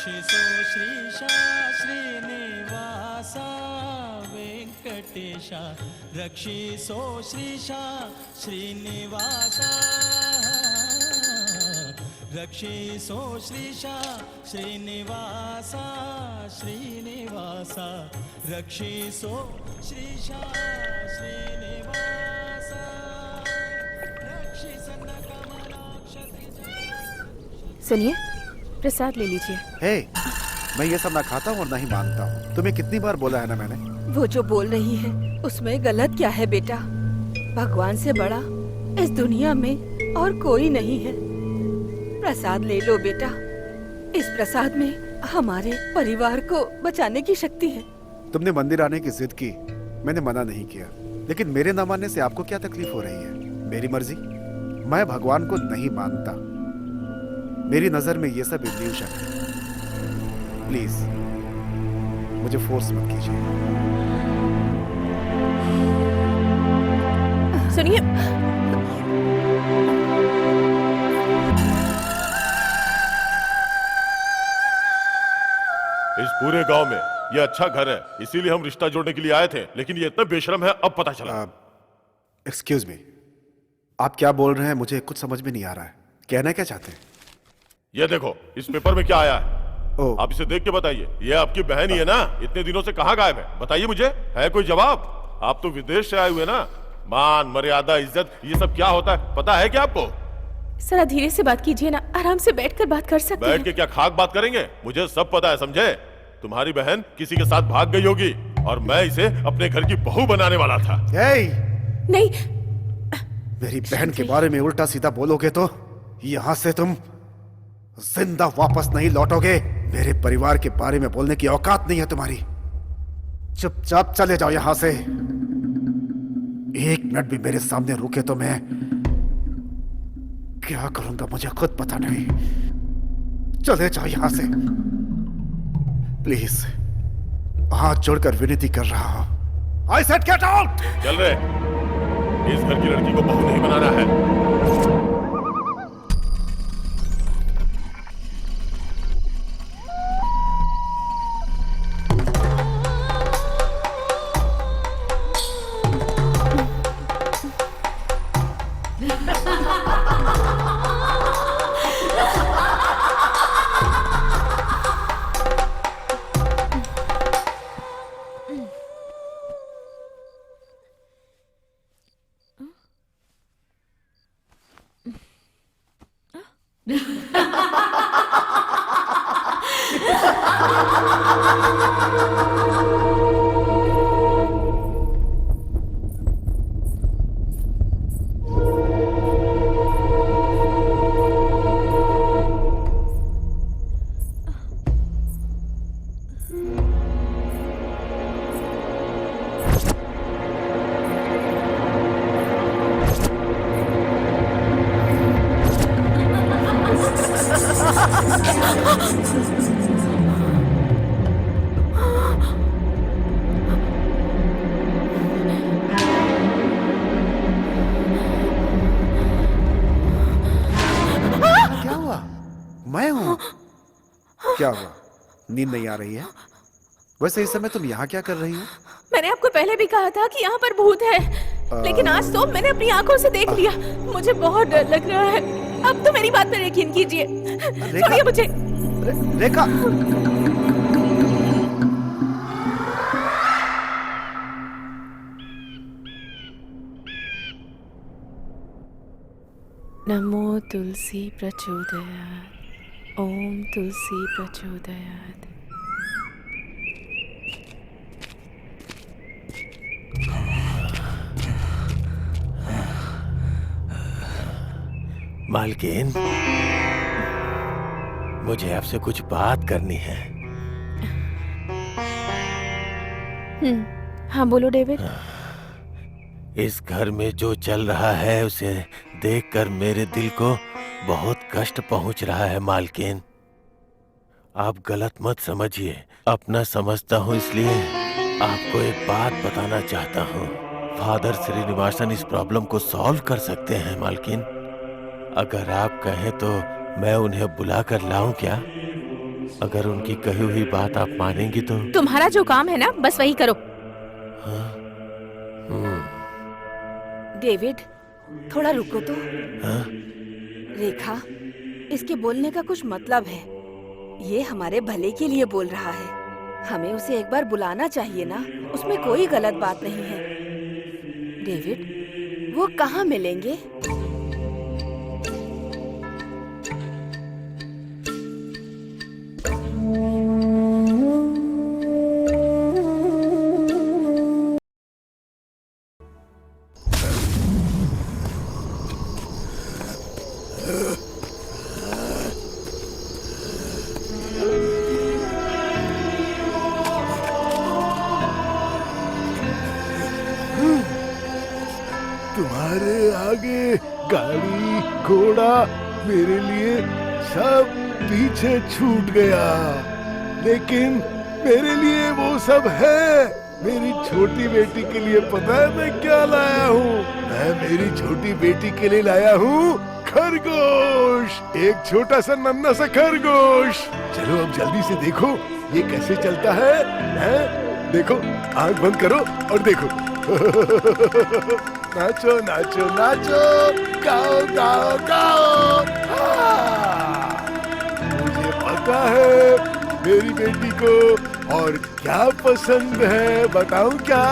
रक्षिसो श्रीशा श्रीनिवासा वेंकटेशा रक्षिसो श्रीशा श्रीनिवासा रक्षिसो श्रीशा श्रीनिवासा श्रीनिवासा रक्षिसो श्रीशा श्रीनिवासा रक्षिसन्न कमलाक्षति। सुनिए, प्रसाद ले लीजिए। हे, मैं ये सब ना खाता हूँ और ना ही मानता हूँ। तुम्हें कितनी बार बोला है ना मैंने। वो जो बोल रही है उसमें गलत क्या है बेटा? भगवान से बड़ा इस दुनिया में और कोई नहीं है। प्रसाद ले लो बेटा। इस प्रसाद में हमारे परिवार को बचाने की शक्ति है। तुमने मंदिर आने की जिद की, मैंने मना नहीं किया, लेकिन मेरे न मानने से आपको क्या तकलीफ हो रही है? मेरी मर्जी। मैं भगवान को नहीं मानता। मेरी नजर में ये सब इल्यूशन है। प्लीज मुझे फोर्स मत कीजिए। सुनिए, इस पूरे गांव में ये अच्छा घर है, इसीलिए हम रिश्ता जोड़ने के लिए आए थे, लेकिन ये इतना बेशरम है, अब पता चला। एक्सक्यूज मी, आप क्या बोल रहे हैं? मुझे कुछ समझ में नहीं आ रहा है। कहना क्या चाहते हैं? ये देखो, इस पेपर में क्या आया है। ओह। आप इसे देख के बताइए। ये आपकी बहन ही है ना? इतने दिनों से कहाँ गायब है? बताइए मुझे, है कोई जवाब? आप तो विदेश से आए हुए ना। मान मर्यादा इज्जत ये सब क्या होता है पता है क्या आपको? जरा धीरे से बात कीजिए ना, आराम से बैठकर बात कर सकते हैं। बैठ के क्या खाक बात करेंगे? मुझे सब पता है, समझे? तुम्हारी बहन किसी के साथ भाग गई होगी और मैं इसे अपने घर की बहू बनाने वाला था। नहीं, मेरी बहन के बारे में उल्टा सीधा बोलोगे तो यहां से तुम जिंदा वापस नहीं लौटोगे। मेरे परिवार के बारे में बोलने की औकात नहीं है तुम्हारी। चुपचाप चले जाओ यहां से। एक मिनट भी मेरे सामने रुके तो मैं क्या करूंगा मुझे खुद पता नहीं। चले जाओ यहां से प्लीज। हाथ जोड़कर विनती कर रहा हूं। I said get out. चल रहे, इस घर की लड़की को बहू नहीं बनाना है। क्या हुआ? नींद नहीं आ रही है? वैसे इस समय तुम यहाँ क्या कर रही हो? मैंने आपको पहले भी कहा था कि यहाँ पर भूत है, लेकिन आज तो मैंने अपनी आंखों से देख लिया। मुझे बहुत डर लग रहा है। अब तो मेरी बात पर यकीन कीजिए। छोड़िए मुझे। रेखा। नमो तुलसी प्रचोदयात्। ओम तुलसी प्रचोदयात्। मालकिन, मुझे आपसे कुछ बात करनी है। हाँ बोलो डेविड। इस घर में जो चल रहा है उसे देखकर मेरे दिल को बहुत कष्ट पहुंच रहा है मालकिन। आप गलत मत समझिए, अपना समझता हूँ इसलिए आपको एक बात बताना चाहता हूँ। फादर श्रीनिवासन इस प्रॉब्लम को सॉल्व कर सकते हैं मालकिन। अगर आप कहें तो मैं उन्हें बुला कर लाऊं क्या? अगर उनकी कही हुई बात आप मानेंगी तो। तुम्हारा जो काम है ना बस वही करो। डेविड, थोड़ा रुको तो। हाँ? रेखा, इसके बोलने का कुछ मतलब है। ये हमारे भले के लिए बोल रहा है। हमें उसे एक बार बुलाना चाहिए ना। उसमें कोई गलत बात नहीं है। डेविड, वो कहाँ मिलेंगे? तुम्हारे आगे गाड़ी घोड़ा मेरे लिए सब पीछे छूट गया, लेकिन मेरे लिए वो सब है। मेरी छोटी बेटी के लिए पता है मैं क्या लाया हूँ? मैं मेरी छोटी बेटी के लिए लाया हूँ खरगोश, एक छोटा सा नन्हा सा खरगोश। चलो अब जल्दी से देखो ये कैसे चलता है, हैं? देखो, आंख बंद करो और देखो। नाचो नाचो नाचो, गाओ गाओ गाओ। मुझे पता है मेरी बेटी को और क्या पसंद है, बताऊं क्या?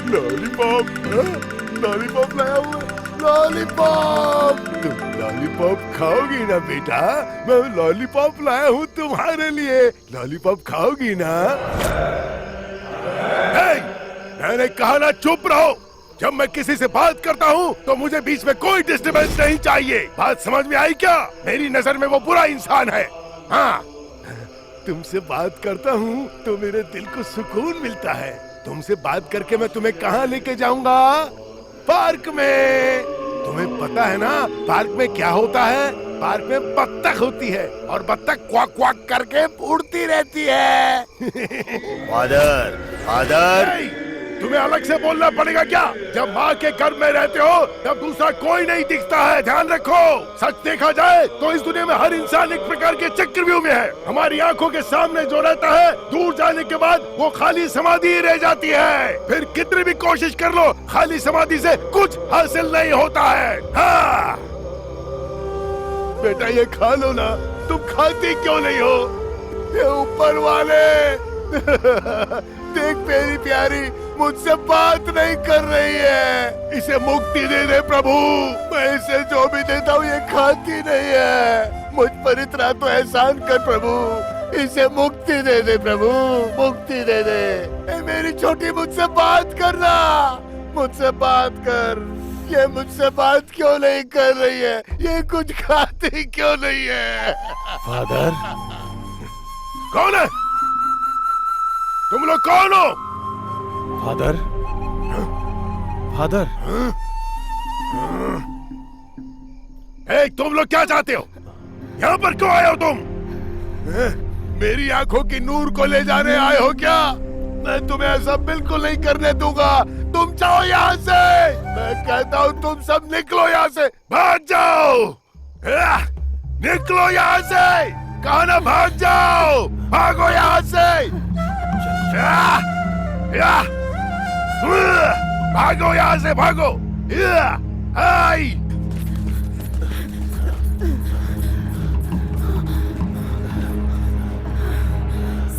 लॉलीपॉप, लॉलीपॉप लाया हूँ, लॉलीपॉप। तुम लॉलीपॉप खाओगी ना बेटा? मैं लॉलीपॉप लाया हूँ तुम्हारे लिए, लॉलीपॉप खाओगी ना? मैंने कहा ना चुप रहो। जब मैं किसी से बात करता हूँ तो मुझे बीच में कोई डिस्टर्बेंस नहीं चाहिए। बात समझ में आई क्या? मेरी नजर में वो बुरा इंसान है। हाँ, तुमसे बात करता हूँ तो मेरे दिल को सुकून मिलता है। तुमसे बात करके मैं तुम्हें कहाँ लेके जाऊंगा? पार्क में। तुम्हें पता है ना पार्क में क्या होता है? पार्क में बत्तख होती है और बत्तख क्वाक क्वाक करके उड़ती रहती है। फादर, फादर, तुम्हें अलग से बोलना पड़ेगा क्या? जब माँ के घर में रहते हो तब दूसरा कोई नहीं दिखता है, ध्यान रखो। सच देखा जाए तो इस दुनिया में हर इंसान एक प्रकार के चक्रव्यूह में है। हमारी आंखों के सामने जो रहता है, दूर जाने के बाद वो खाली समाधि ही रह जाती है। फिर कितनी भी कोशिश कर लो, खाली समाधि से कुछ हासिल नहीं होता है। हाँ बेटा, ये खा लो ना। तुम खाती क्यों नहीं हो? ये ऊपर वाले देख मेरी प्यारी मुझसे बात नहीं कर रही है। इसे मुक्ति दे दे प्रभु। मैं इसे जो भी देता हूँ ये खाती नहीं है। मुझ पर इतना तो एहसान कर प्रभु। इसे मुक्ति दे दे प्रभु, मुक्ति दे दे। ए मेरी छोटी, मुझसे बात करना, मुझसे बात कर। ये मुझसे बात क्यों नहीं कर रही है? ये कुछ खाती क्यों नहीं है? फादर, कौन है तुम लोग? कौन हो? Father, father. ए, तुम लोग क्या चाहते हो? यहाँ पर क्यों आए हो तुम? मेरी आंखों की नूर को ले जाने आए हो क्या? मैं तुम्हें ऐसा बिल्कुल नहीं करने दूंगा। तुम जाओ यहाँ से। मैं कहता हूँ तुम सब निकलो यहाँ से, भाग जाओ। निकलो यहाँ से, कहा ना भाग जाओ। भागो यहाँ से। भागो यहाँ से, भागो। आई।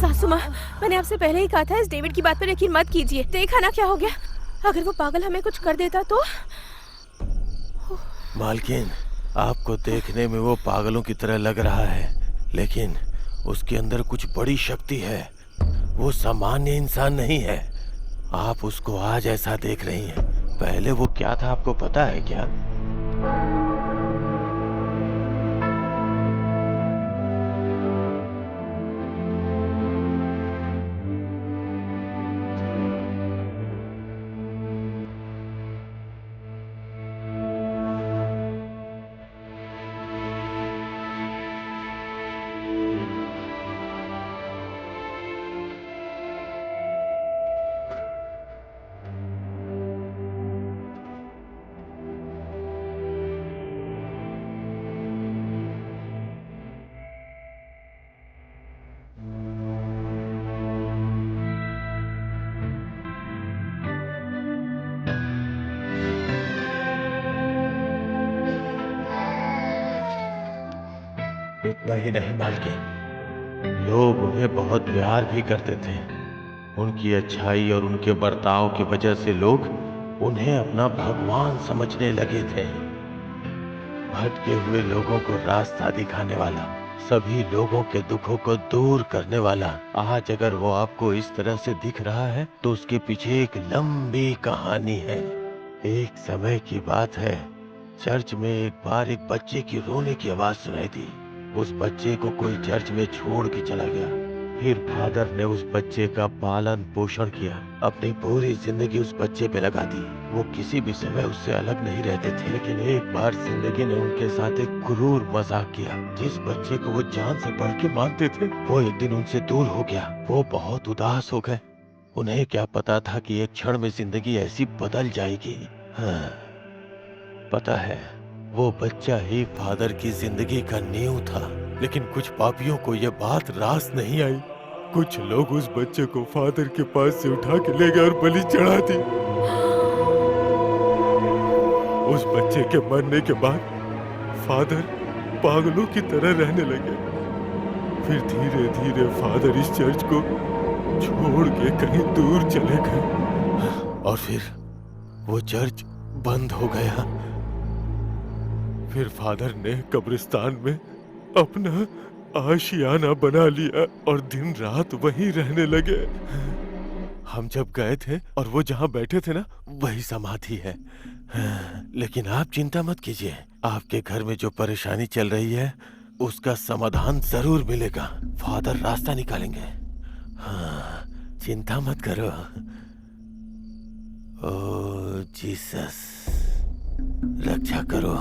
सासू माँ, मैंने आपसे पहले ही कहा था इस डेविड की बात पर यकीन मत कीजिए। देखा ना क्या हो गया। अगर वो पागल हमें कुछ कर देता तो? मालकिन, आपको देखने में वो पागलों की तरह लग रहा है, लेकिन उसके अंदर कुछ बड़ी शक्ति है। वो सामान्य इंसान नहीं है। आप उसको आज ऐसा देख रही हैं, पहले वो क्या था आपको पता है क्या? वही नहीं मालकिन, लोग उन्हें बहुत प्यार भी करते थे। उनकी अच्छाई और उनके बर्ताव की वजह से लोग उन्हें अपना भगवान समझने लगे थे। भटके हुए लोगों को रास्ता दिखाने वाला, सभी लोगों के दुखों को दूर करने वाला। आज अगर वो आपको इस तरह से दिख रहा है तो उसके पीछे एक लंबी कहानी है। एक समय की बात है, चर्च में एक बार एक बच्चे की रोने की आवाज सुनाई दी। उस बच्चे को कोई चर्च में छोड़ के चला गया। फिर फादर ने उस बच्चे का पालन पोषण किया, अपनी पूरी जिंदगी उस बच्चे पे लगा दी। वो किसी भी समय उससे अलग नहीं रहते थे, लेकिन एक बार जिंदगी ने उनके साथ एक क्रूर मजाक किया। जिस बच्चे को वो जान से बढ़ के मानते थे, वो एक दिन उनसे दूर हो गया। वो बहुत उदास हो गए। उन्हें क्या पता था कि एक क्षण में जिंदगी ऐसी बदल जाएगी। हाँ, पता है, वो बच्चा ही फादर की जिंदगी का नींव था। लेकिन कुछ पापियों को यह बात रास नहीं आई। कुछ लोग उस बच्चे को फादर के पास से उठा के ले गए और बलि चढ़ा दी। उस बच्चे के मरने के बाद फादर पागलों की तरह रहने लगे। फिर धीरे धीरे फादर इस चर्च को छोड़ के कहीं दूर चले गए और फिर वो चर्च बंद हो गया। फिर फादर ने कब्रिस्तान में अपना आशियाना बना लिया और दिन रात वहीं रहने लगे। हम जब गए थे और वो जहां बैठे थे ना, वही समाधि है। लेकिन आप चिंता मत कीजिए, आपके घर में जो परेशानी चल रही है उसका समाधान जरूर मिलेगा। फादर रास्ता निकालेंगे। हाँ, चिंता मत करो। ओ जीसस, रक्षा करो।